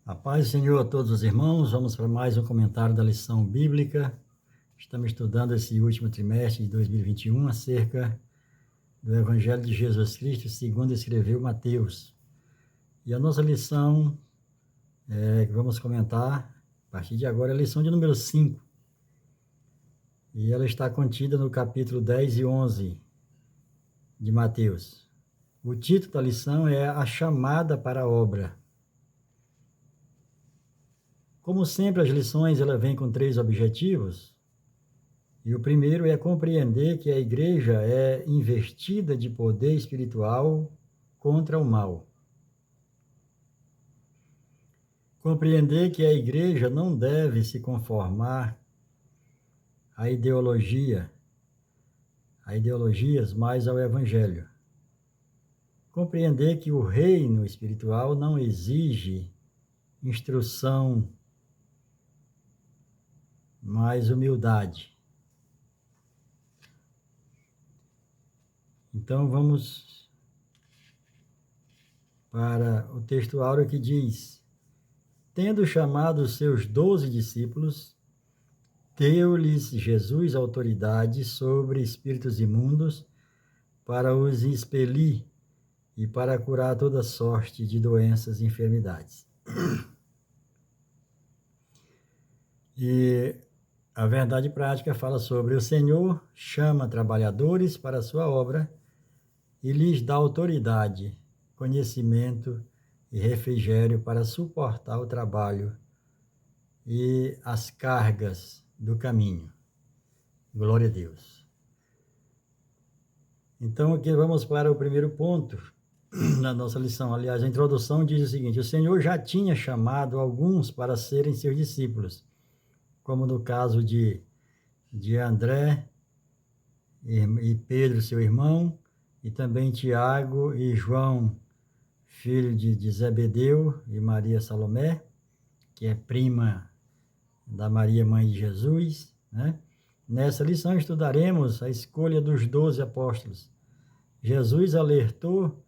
A paz do Senhor a todos os irmãos. Vamos para mais um comentário da lição bíblica. Estamos estudando esse último trimestre de 2021 acerca do Evangelho de Jesus Cristo, segundo escreveu Mateus. E a nossa lição que vamos comentar a partir de agora é a lição de número 5. E ela está contida no capítulo 10 e 11 de Mateus. O título da lição é A Chamada para a Obra. Como sempre, as lições ela vêm com 3 objetivos. E o primeiro é compreender que a igreja é investida de poder espiritual contra o mal. Compreender que a igreja não deve se conformar a ideologias, mas ao evangelho. Compreender que o reino espiritual não exige instrução, mas humildade. Então vamos para o texto áureo que diz: tendo chamado os seus 12 discípulos, deu-lhes Jesus autoridade sobre espíritos imundos para os expelir e para curar toda sorte de doenças e enfermidades. E a verdade prática fala sobre o Senhor chama trabalhadores para a sua obra e lhes dá autoridade, conhecimento e refrigério para suportar o trabalho e as cargas do caminho. Glória a Deus. Então, aqui vamos para o primeiro ponto na nossa lição. Aliás, a introdução diz o seguinte: o Senhor já tinha chamado alguns para serem seus discípulos, como no caso de André e Pedro, seu irmão, e também Tiago e João, filho de Zebedeu, e Maria Salomé, que é prima da Maria, mãe de Jesus, né? Nessa lição estudaremos a escolha dos 12 apóstolos. Jesus alertou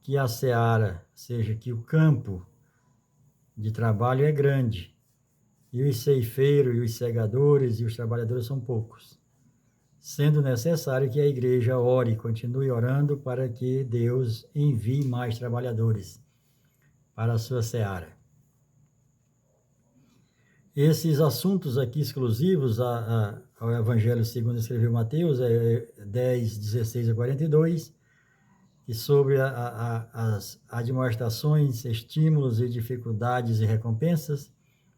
que a seara, ou seja, que o campo de trabalho é grande, e os ceifeiros, e os segadores, e os trabalhadores são poucos, sendo necessário que a igreja ore e continue orando para que Deus envie mais trabalhadores para a sua seara. Esses assuntos aqui exclusivos ao Evangelho segundo escreveu Mateus, 10, 16 a 42, e sobre as admoestações, estímulos e dificuldades e recompensas,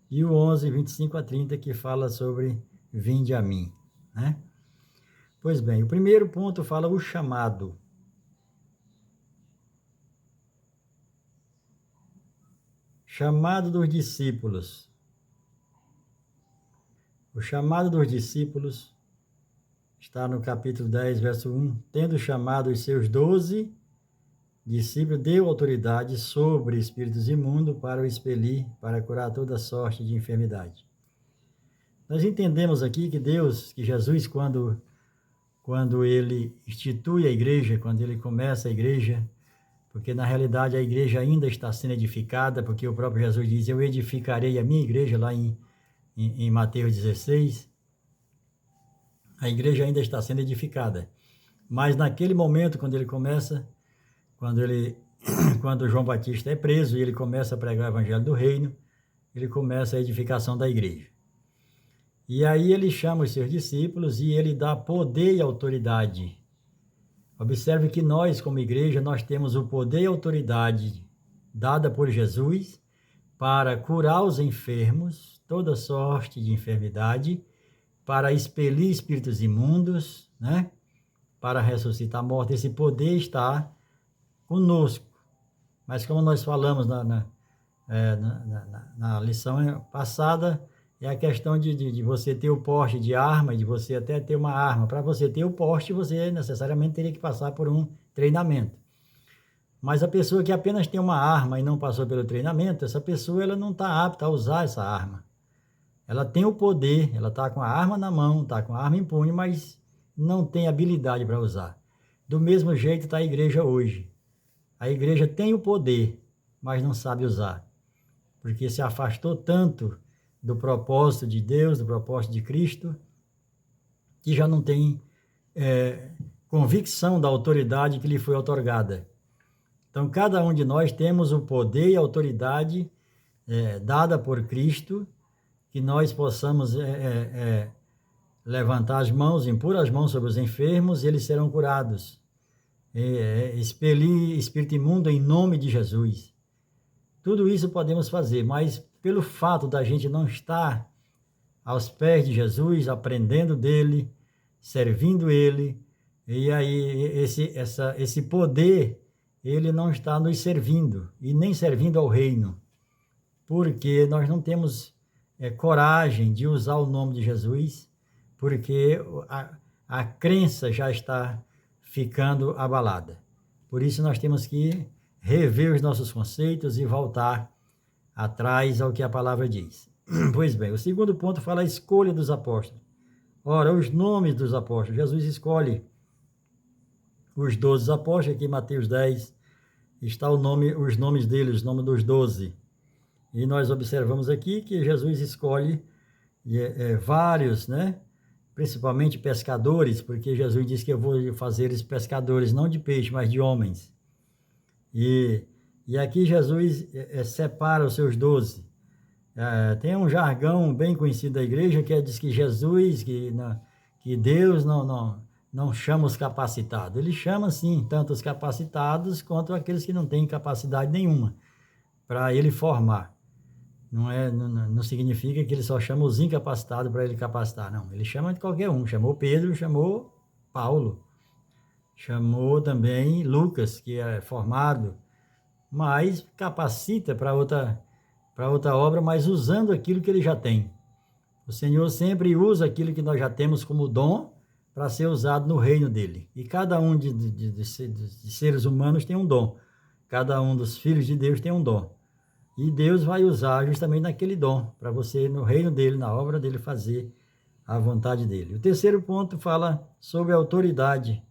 e o 11, 25 a 30, que fala sobre vinde a mim, né? Pois bem, o primeiro ponto fala o chamado. Chamado dos discípulos. O chamado dos discípulos está no capítulo 10, verso 1. Tendo chamado os seus 12 discípulos, deu autoridade sobre espíritos imundos para o expelir, para curar toda sorte de enfermidade. Nós entendemos aqui que Deus, que Jesus, quando ele institui a igreja, quando ele começa a igreja, porque na realidade a igreja ainda está sendo edificada, porque o próprio Jesus diz: eu edificarei a minha igreja, lá em Mateus 16, a igreja ainda está sendo edificada. Mas naquele momento, quando ele começa, quando João Batista é preso e ele começa a pregar o evangelho do reino, ele começa a edificação da igreja. E aí ele chama os seus discípulos e ele dá poder e autoridade. Observe que nós, como igreja, nós temos o poder e autoridade dada por Jesus para curar os enfermos, toda sorte de enfermidade, para expelir espíritos imundos, né? Para ressuscitar a morte. Esse poder está conosco. Mas como nós falamos na lição passada, é a questão de você ter o porte de arma, de você até ter uma arma. Para você ter o porte, você necessariamente teria que passar por um treinamento. Mas a pessoa que apenas tem uma arma e não passou pelo treinamento, essa pessoa ela não está apta a usar essa arma. Ela tem o poder, ela está com a arma na mão, está com a arma em punho, mas não tem habilidade para usar. Do mesmo jeito está a igreja hoje. A igreja tem o poder, mas não sabe usar. porque se afastou tanto do propósito de Deus, do propósito de Cristo, que já não tem convicção da autoridade que lhe foi outorgada. Então, cada um de nós temos o poder e a autoridade dada por Cristo, que nós possamos levantar as mãos, impor as mãos sobre os enfermos e eles serão curados. Expelir espírito imundo em nome de Jesus. Tudo isso podemos fazer, mas pelo fato da gente não estar aos pés de Jesus, aprendendo dele, servindo ele, e aí esse poder, ele não está nos servindo, e nem servindo ao reino, porque nós não temos coragem de usar o nome de Jesus, porque a crença já está ficando abalada. Por isso nós temos que rever os nossos conceitos e voltar atrás ao que a palavra diz. Pois bem, o segundo ponto fala a escolha dos apóstolos. Ora, os nomes dos apóstolos. Jesus escolhe os 12 apóstolos. Aqui em Mateus 10 está os nomes deles, os nomes dos 12. E nós observamos aqui que Jesus escolhe vários, né? Principalmente pescadores, porque Jesus disse que eu vou fazer eles pescadores, não de peixe, mas de homens. E aqui Jesus separa os seus 12. Tem um jargão bem conhecido da igreja, que diz que Jesus, que Deus não chama os capacitados. Ele chama, sim, tanto os capacitados quanto aqueles que não têm capacidade nenhuma para ele formar. Não significa que ele só chama os incapacitados para ele capacitar, não. Ele chama de qualquer um. Chamou Pedro, chamou Paulo, chamou também Lucas, que é formado, mas capacita para outra obra, mas usando aquilo que ele já tem. O Senhor sempre usa aquilo que nós já temos como dom para ser usado no reino dele. E cada um de seres humanos tem um dom. Cada um dos filhos de Deus tem um dom. E Deus vai usar justamente naquele dom, para você, no reino dele, na obra dele, fazer a vontade dele. O terceiro ponto fala sobre a autoridade.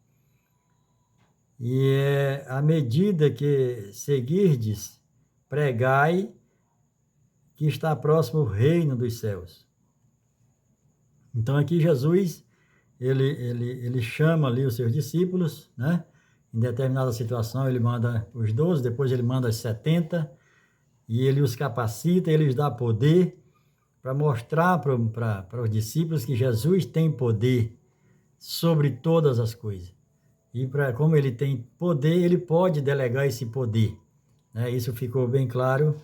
E à medida que seguirdes, pregai que está próximo o reino dos céus. Então aqui Jesus, ele chama ali os seus discípulos, né? Em determinada situação ele manda os 12, depois ele manda os 70, e ele os capacita, ele lhes dá poder para mostrar para os discípulos que Jesus tem poder sobre todas as coisas. E como ele tem poder, ele pode delegar esse poder, né? Isso ficou bem claro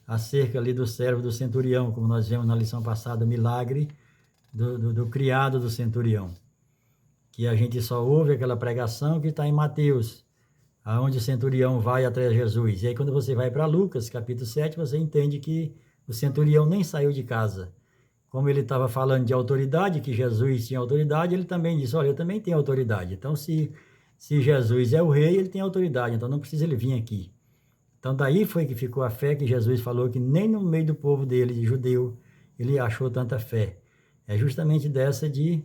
acerca ali do servo do centurião, como nós vimos na lição passada, o milagre do criado do centurião, que a gente só ouve aquela pregação que está em Mateus, aonde o centurião vai atrás de Jesus. E aí quando você vai para Lucas, capítulo 7, você entende que o centurião nem saiu de casa. Como ele estava falando de autoridade, que Jesus tinha autoridade, ele também disse, olha, eu também tenho autoridade. Então, se Jesus é o rei, ele tem autoridade, então não precisa ele vir aqui. Então, daí foi que ficou a fé que Jesus falou que nem no meio do povo dele, de judeu, ele achou tanta fé. É justamente dessa de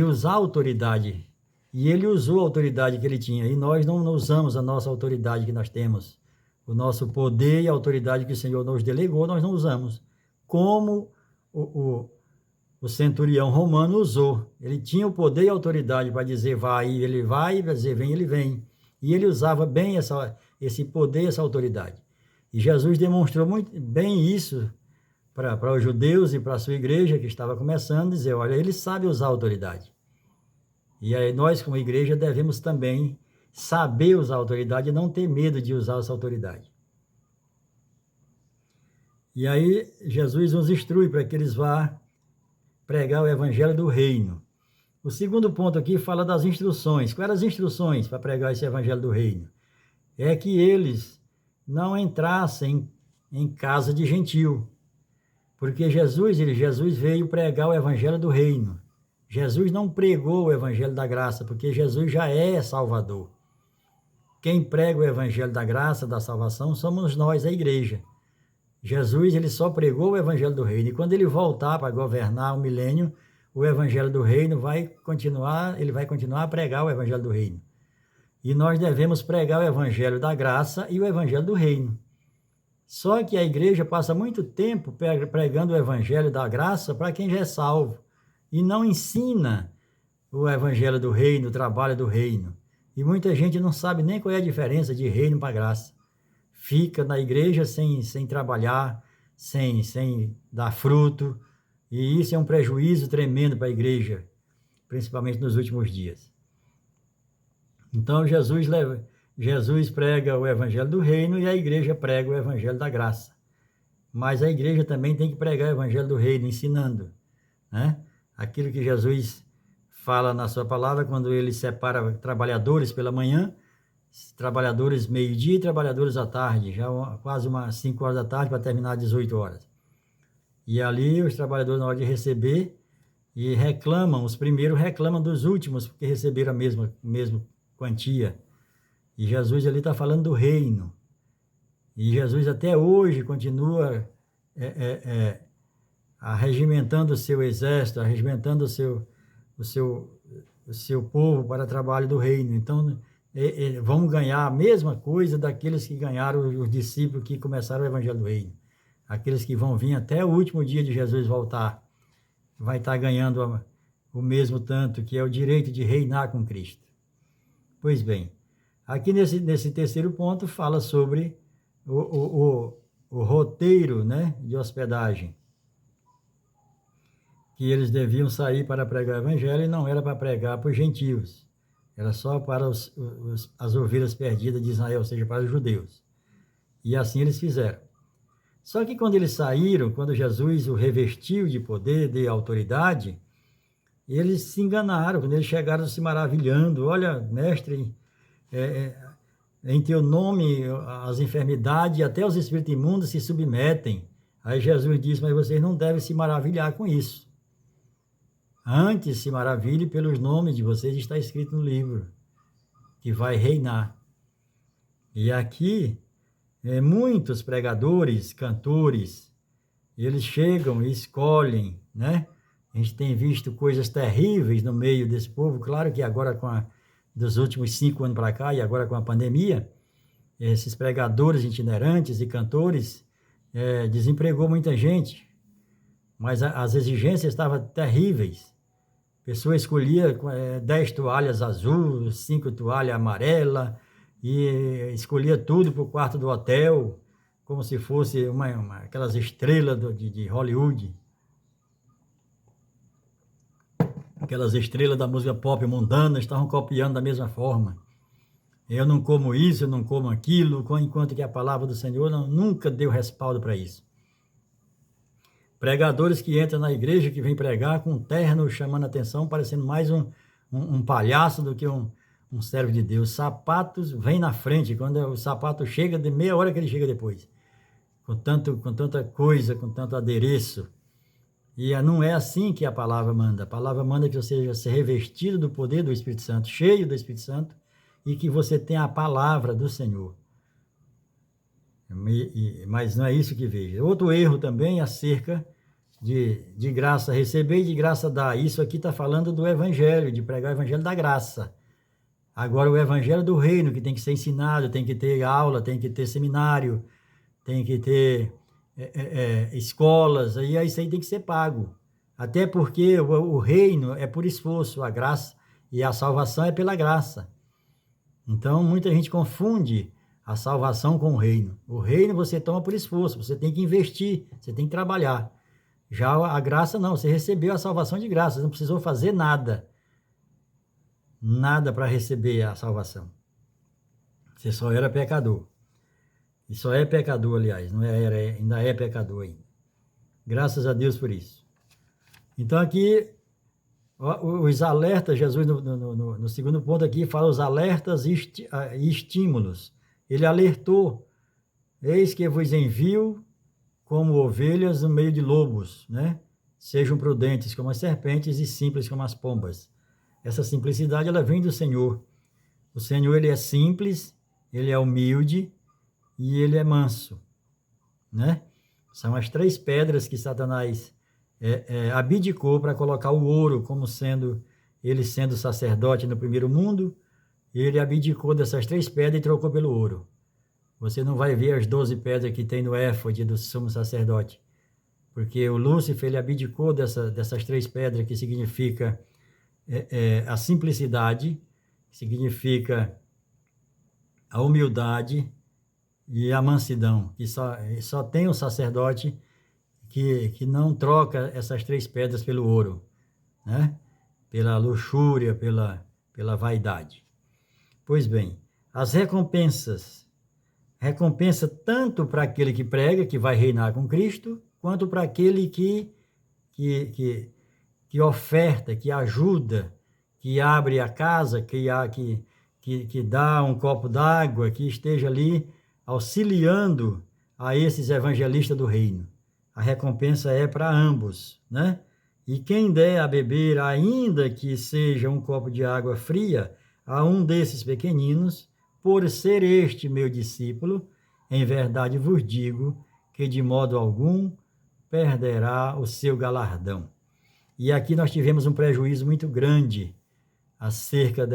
usar a autoridade. E ele usou a autoridade que ele tinha. E nós não usamos a nossa autoridade que nós temos. O nosso poder e a autoridade que o Senhor nos delegou, nós não usamos. Como o centurião romano usou. Ele tinha o poder e a autoridade para dizer vai, ele vai, para dizer vem, ele vem. E ele usava bem esse poder, essa autoridade. E Jesus demonstrou muito bem isso para os judeus e para a sua igreja, que estava começando, dizer, olha, ele sabe usar a autoridade. E aí nós, como igreja, devemos também saber usar a autoridade e não ter medo de usar essa autoridade. E aí Jesus nos instrui para que eles vá pregar o evangelho do reino. O segundo ponto aqui fala das instruções. Quais eram as instruções para pregar esse evangelho do reino? É que eles não entrassem em casa de gentil. Porque Jesus veio pregar o evangelho do reino. Jesus não pregou o evangelho da graça, porque Jesus já é Salvador. Quem prega o evangelho da graça, da salvação, somos nós, a igreja. Jesus, ele só pregou o evangelho do reino. E quando ele voltar para governar o milênio, o evangelho do reino ele vai continuar a pregar o evangelho do reino. E nós devemos pregar o evangelho da graça e o evangelho do reino. Só que a igreja passa muito tempo pregando o evangelho da graça para quem já é salvo e não ensina o evangelho do reino, o trabalho do reino. E muita gente não sabe nem qual é a diferença de reino para graça. Fica na igreja sem trabalhar, sem dar fruto, e isso é um prejuízo tremendo para a igreja, principalmente nos últimos dias. Então, Jesus prega o evangelho do reino e a igreja prega o evangelho da graça. Mas a igreja também tem que pregar o evangelho do reino, ensinando, né? Aquilo que Jesus fala na sua palavra, quando ele separa trabalhadores pela manhã, trabalhadores meio-dia e trabalhadores à tarde, já quase umas 5 horas da tarde para terminar às 18 horas. E ali os trabalhadores, na hora de receber, e reclamam, os primeiros reclamam dos últimos, porque receberam a mesma quantia. E Jesus ali está falando do reino. E Jesus até hoje continua arregimentando o seu exército, arregimentando o seu povo para o trabalho do reino. Então, vão ganhar a mesma coisa daqueles que ganharam os discípulos que começaram o evangelho do reino. Aqueles que vão vir até o último dia de Jesus voltar, vai estar ganhando o mesmo tanto, que é o direito de reinar com Cristo. Pois bem, aqui nesse terceiro ponto fala sobre o roteiro, né, de hospedagem, que eles deviam sair para pregar o evangelho e não era para pregar para os gentios, era só para as ovelhas perdidas de Israel, ou seja, para os judeus. E assim eles fizeram. Só que quando eles saíram, quando Jesus o revestiu de poder, de autoridade, eles se enganaram, quando eles chegaram se maravilhando, olha, mestre, em teu nome as enfermidades e até os espíritos imundos se submetem. Aí Jesus disse, mas vocês não devem se maravilhar com isso. Antes se maravilhe pelos nomes de vocês, está escrito no livro, que vai reinar. E aqui, muitos pregadores, cantores, eles chegam e escolhem, né? A gente tem visto coisas terríveis no meio desse povo, claro que agora dos últimos 5 anos para cá, e agora com a pandemia, esses pregadores itinerantes e cantores desempregou muita gente, mas as exigências estavam terríveis. A pessoa escolhia 10 toalhas azuis, 5 toalhas amarelas, e escolhia tudo para o quarto do hotel, como se fosse aquelas estrelas de Hollywood. Aquelas estrelas da música pop mundana estavam copiando da mesma forma. Eu não como isso, eu não como aquilo, enquanto que a palavra do Senhor nunca deu respaldo para isso. Pregadores que entram na igreja, que vêm pregar com um terno chamando a atenção, parecendo mais um palhaço do que um servo de Deus. Sapatos vem na frente, quando o sapato chega, de meia hora que ele chega depois. Com tanta coisa, com tanto adereço. E não é assim que a palavra manda. A palavra manda que você seja revestido do poder do Espírito Santo, cheio do Espírito Santo, e que você tenha a palavra do Senhor. Mas não é isso que vejo. Outro erro também acerca de graça receber e de graça dar. Isso aqui está falando do evangelho, de pregar o evangelho da graça. Agora, o evangelho do reino, que tem que ser ensinado, tem que ter aula, tem que ter seminário, tem que ter escolas, aí isso aí tem que ser pago. Até porque o reino é por esforço, a graça, e a salvação é pela graça. Então, muita gente confunde a salvação com o reino. O reino você toma por esforço, você tem que investir, você tem que trabalhar. Já a graça não, você recebeu a salvação de graça, você não precisou fazer nada. Nada para receber a salvação. Você só era pecador. E só é pecador, aliás, não era, ainda é pecador ainda. Graças a Deus por isso. Então aqui, os alertas, Jesus no segundo ponto aqui, fala os alertas e estímulos. Ele alertou, eis que vos envio como ovelhas no meio de lobos, né? Sejam prudentes como as serpentes e simples como as pombas. Essa simplicidade, ela vem do Senhor. O Senhor, ele é simples, ele é humilde e ele é manso, né? São as 3 pedras que Satanás abdicou para colocar o ouro como ele sendo sacerdote no primeiro mundo, ele abdicou dessas 3 pedras e trocou pelo ouro. Você não vai ver as 12 pedras que tem no éfode do sumo sacerdote, porque o Lúcifer ele abdicou dessas 3 pedras, que significa a simplicidade, significa a humildade e a mansidão, que só tem o sacerdote que não troca essas 3 pedras pelo ouro, né? Pela luxúria, pela vaidade. Pois bem, as recompensa tanto para aquele que prega, que vai reinar com Cristo, quanto para aquele que oferta, que ajuda, que abre a casa, que dá um copo d'água, que esteja ali auxiliando a esses evangelistas do reino. A recompensa é para ambos, né? E quem der a beber, ainda que seja um copo de água fria, a um desses pequeninos, por ser este meu discípulo, em verdade vos digo que de modo algum perderá o seu galardão. E aqui nós tivemos um prejuízo muito grande acerca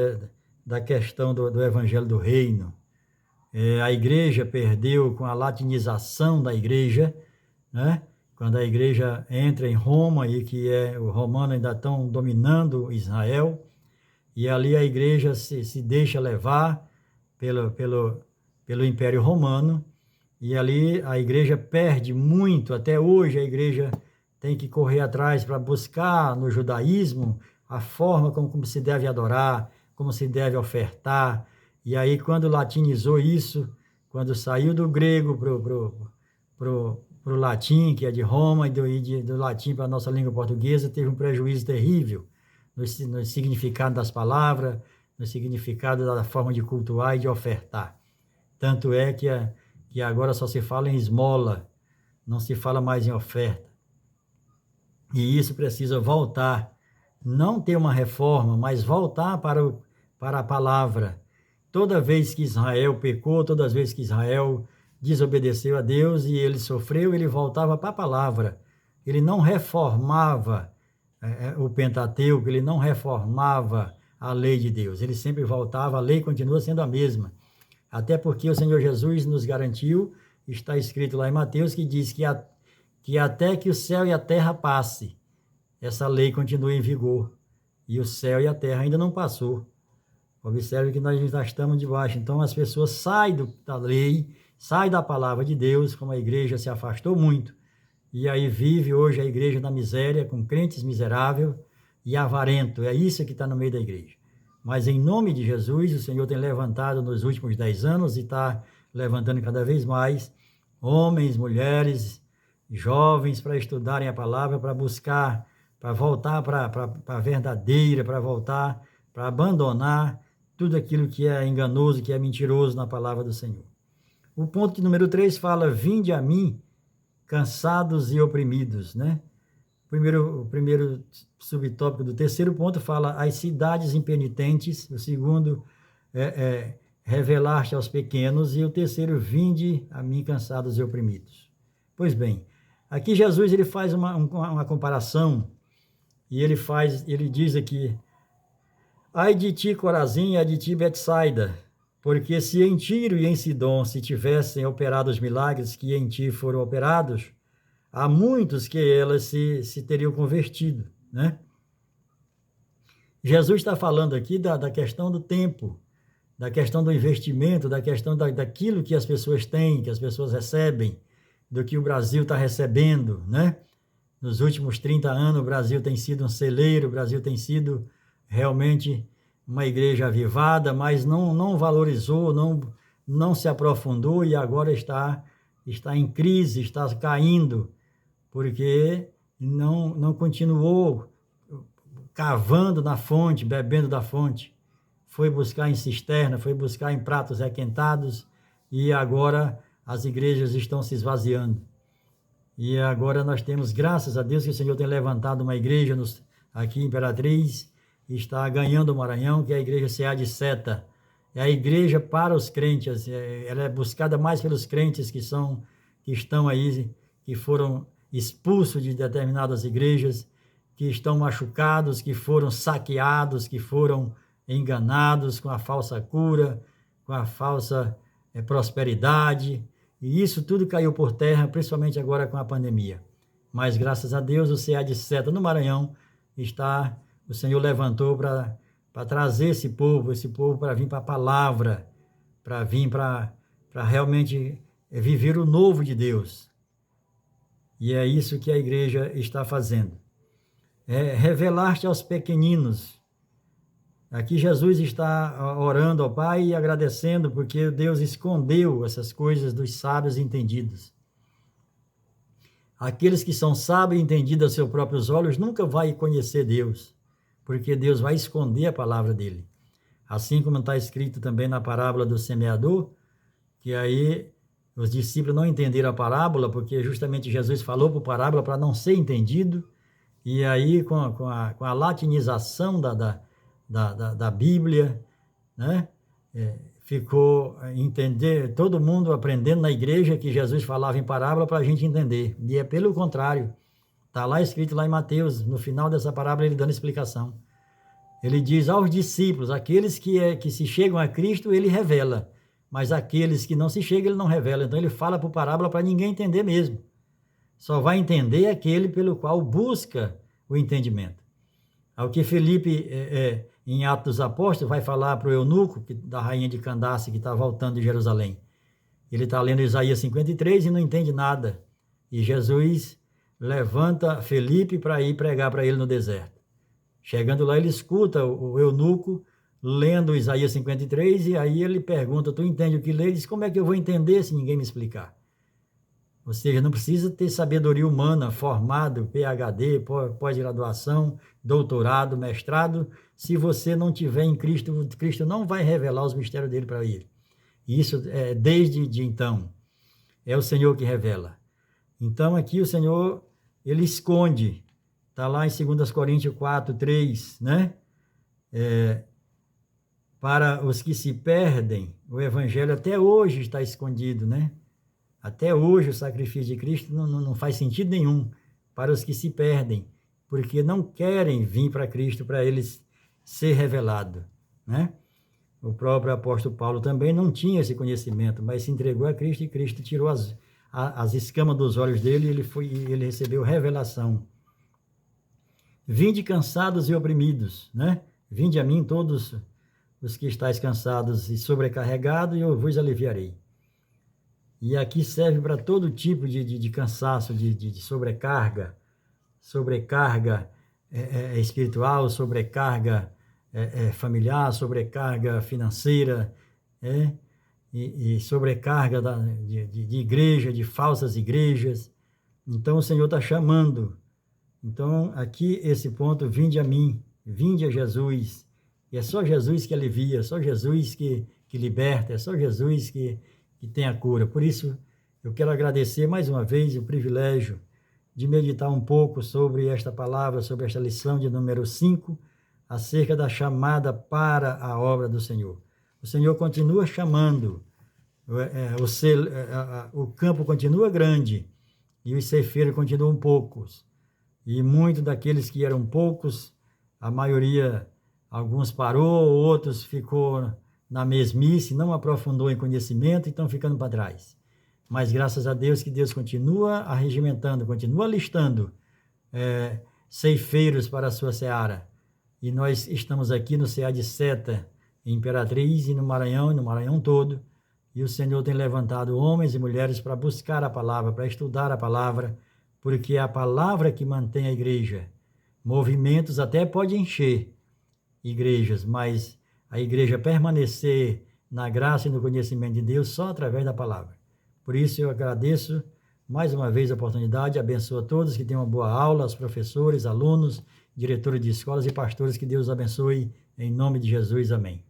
da questão do Evangelho do Reino. A igreja perdeu com a latinização da igreja, né? Quando a igreja entra em Roma e que o romano ainda estão dominando Israel, e ali a igreja se deixa levar pelo Império Romano, e ali a igreja perde muito. Até hoje a igreja tem que correr atrás para buscar no judaísmo a forma como se deve adorar, como se deve ofertar. E aí, quando latinizou isso, quando saiu do grego pro latim, que é de Roma, e do latim para a nossa língua portuguesa, teve um prejuízo terrível no significado das palavras, no significado da forma de cultuar e de ofertar. Tanto é que agora só se fala em esmola, não se fala mais em oferta. E isso precisa voltar, não ter uma reforma, mas voltar para a palavra. Toda vez que Israel pecou, toda vez que Israel desobedeceu a Deus e ele sofreu, ele voltava para a palavra. Ele não reformava o Pentateuco, ele não reformava a lei de Deus. Ele sempre voltava, a lei continua sendo a mesma. Até porque o Senhor Jesus nos garantiu, está escrito lá em Mateus, que diz que até que o céu e a terra passe, essa lei continua em vigor. E o céu e a terra ainda não passou. Observe que nós já estamos debaixo. Então as pessoas saem da lei, saem da palavra de Deus, como a igreja se afastou muito. E aí vive hoje a igreja na miséria, com crentes miseráveis e avarento. É isso que está no meio da igreja. Mas em nome de Jesus, o Senhor tem levantado nos últimos 10 anos e está levantando cada vez mais homens, mulheres, jovens para estudarem a palavra, para buscar, para voltar para a verdadeira, para voltar, para abandonar tudo aquilo que é enganoso, que é mentiroso na palavra do Senhor. O ponto número 3 fala: vinde a mim, cansados e oprimidos, né? O primeiro subtópico do terceiro ponto fala as cidades impenitentes. O segundo revelar-te aos pequenos. E o terceiro, vinde a mim, cansados e oprimidos. Pois bem, aqui Jesus ele faz uma comparação e ele diz aqui: ai de ti, Corazim, ai de ti, Betsaida, porque se em Tiro e em Sidom se tivessem operado os milagres que em ti foram operados, há muitos que elas se teriam convertido, né? Jesus está falando aqui da questão do tempo, da questão do investimento, da questão daquilo que as pessoas têm, que as pessoas recebem, do que o Brasil está recebendo, né? Nos últimos 30 anos, o Brasil tem sido um celeiro, o Brasil tem sido realmente uma igreja avivada, mas não valorizou, não se aprofundou e agora está em crise, está caindo, porque não continuou cavando na fonte, bebendo da fonte. Foi buscar em cisterna, foi buscar em pratos requentados e agora as igrejas estão se esvaziando. E agora nós temos, graças a Deus, que o Senhor tem levantado uma igreja aqui em Imperatriz, e está ganhando o Maranhão, que é a igreja C.A. de Seta. É a igreja para os crentes, ela é buscada mais pelos crentes que estão aí, que foram expulsos de determinadas igrejas, que estão machucados, que foram saqueados, que foram enganados com a falsa cura, com a falsa prosperidade, e isso tudo caiu por terra, principalmente agora com a pandemia. Mas, graças a Deus, o CA de Seta, no Maranhão, o Senhor levantou para trazer esse povo para vir para a palavra, para vir para realmente viver o novo de Deus. E é isso que a igreja está fazendo. Revelar-te aos pequeninos. Aqui Jesus está orando ao Pai e agradecendo porque Deus escondeu essas coisas dos sábios e entendidos. Aqueles que são sábios e entendidos aos seus próprios olhos nunca vai conhecer Deus, porque Deus vai esconder a palavra dele. Assim como está escrito também na parábola do semeador, que aí os discípulos não entenderam a parábola, porque justamente Jesus falou por parábola para não ser entendido, e aí com a latinização da Bíblia, né? Ficou entender, todo mundo aprendendo na igreja que Jesus falava em parábola para a gente entender. E é pelo contrário. Está lá escrito lá em Mateus, no final dessa parábola, ele dando explicação. Ele diz aos discípulos, aqueles que se chegam a Cristo, ele revela. Mas aqueles que não se chegam, ele não revela. Então ele fala por parábola para ninguém entender mesmo. Só vai entender aquele pelo qual busca o entendimento. Ao que Felipe, em Atos dos Apóstolos, vai falar para o eunuco, da rainha de Candace, que está voltando de Jerusalém. Ele está lendo Isaías 53 e não entende nada. E Jesus levanta Felipe para ir pregar para ele no deserto. Chegando lá, ele escuta o eunuco lendo Isaías 53 e aí ele pergunta, tu entende o que lê? Ele diz, como é que eu vou entender se ninguém me explicar? Ou seja, não precisa ter sabedoria humana, formado, PhD, pós-graduação, doutorado, mestrado. Se você não tiver em Cristo, Cristo não vai revelar os mistérios dele para ele. E isso, desde então, é o Senhor que revela. Então, aqui o Senhor, ele esconde. Está lá em 2 Coríntios 4, 3, né? Para os que se perdem, o evangelho até hoje está escondido, né? Até hoje o sacrifício de Cristo não faz sentido nenhum para os que se perdem, porque não querem vir para Cristo para eles ser revelado, né? O próprio apóstolo Paulo também não tinha esse conhecimento, mas se entregou a Cristo e Cristo tirou as escamas dos olhos dele e ele recebeu revelação. Vinde cansados e oprimidos, né? Vinde a mim todos os que estáis cansados e sobrecarregados e eu vos aliviarei. E aqui serve para todo tipo de cansaço, de sobrecarga, espiritual, sobrecarga familiar, sobrecarga financeira, e sobrecarga de igreja, de falsas igrejas. Então o Senhor está chamando. Então aqui esse ponto, vinde a mim, vinde a Jesus. E é só Jesus que alivia, é só Jesus que liberta, é só Jesus que tem a cura. Por isso, eu quero agradecer mais uma vez o privilégio de meditar um pouco sobre esta palavra, sobre esta lição de número 5, acerca da chamada para a obra do Senhor. O Senhor continua chamando, o campo continua grande e os ceifeiros continuam poucos. E muitos daqueles que eram poucos, a maioria, alguns parou, outros ficou na mesmice, não aprofundou em conhecimento e estão ficando para trás. Mas graças a Deus que Deus continua arregimentando, continua listando ceifeiros para a sua seara. E nós estamos aqui no CA de Seta, em Imperatriz e no Maranhão todo, e o Senhor tem levantado homens e mulheres para buscar a palavra, para estudar a palavra, porque é a palavra que mantém a igreja. Movimentos até pode encher igrejas, mas a igreja permanecer na graça e no conhecimento de Deus só através da palavra. Por isso eu agradeço mais uma vez a oportunidade, abençoo a todos, que tenham uma boa aula, aos professores, alunos, diretores de escolas e pastores, que Deus abençoe, em nome de Jesus, amém.